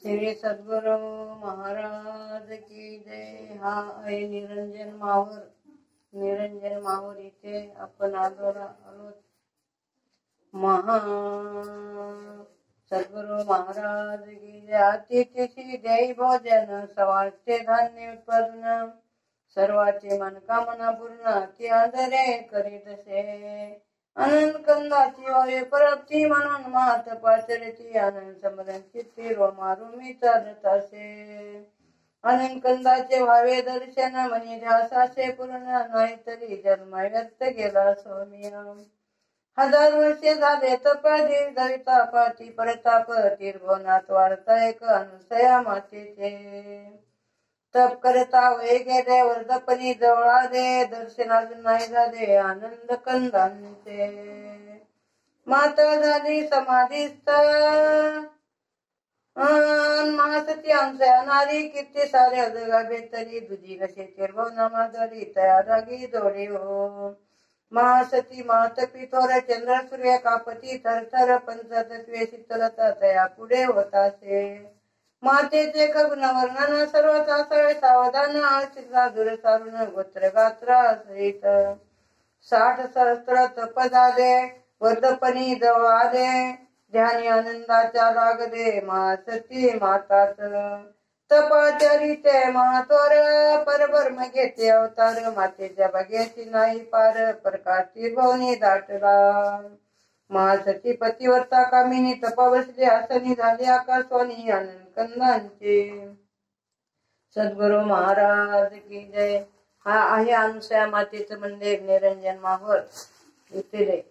श्री सद्गुरु महाराज की जय। हा आहे निरंजन माहूर. निरंजन माहूर इथे आपण आलो. महा सद्गुरु महाराज की जय। अतिथीशी जय भोजन सवारचे धान्य उत्पन्न सर्वाचे मनकामना पूर्ण ती आदरे करीतसे आनंद कंदाची वायू परप्ती म्हणून मात पाचरची आनंद समरण चित्ती रोमारुमी चालत असे आनंद कंदाचे व्हावे दर्शन मनी ध्यासाचे पूर्ण नाहीतरी जन्म व्यर्थ गेला सोमिया 1000 वर्षे झाले तपादी दवितापाती परताप तीर्भवनात वार्ता एक अनुसया मातेचे तप करता वय गेले वर्धपणी जवळ आले दर्शन अजून नाही झाले आनंद कंदांचे माता झाली समाधीस्थ महासती अंशया नारी किती सारे अजगा बेतरी दुजी कसे तीर्भवना माधरी तया जागी जोडी हो महासती मात पिथोर चंद्र सूर्य कापती थरथर पंचतत्वे शीतलता तया पुढे होतासे मातेचे गगन वर्णन सर्वचा सवय सावधान आळशीचा दूर सारून गोत्र गात्रा सहित 60 सहस्त्र तप झाले वर्धपणी जवळ आले ध्यानी आनंदाच्या लागले महासती माताच तपाचरिते महातोर परब्रह्म घेते अवतार मातेच्या बघ्याची नाही पार प्रकाशी भवनी दाटला महासती पतिव्रता कामिनी तपावसली आसनी झाली आकाशवाणी आनंद कंदांचे सद्गुरु महाराज की जय। हा आहे अनुसया मातेचं मंदिर निरंजन माहूर इथे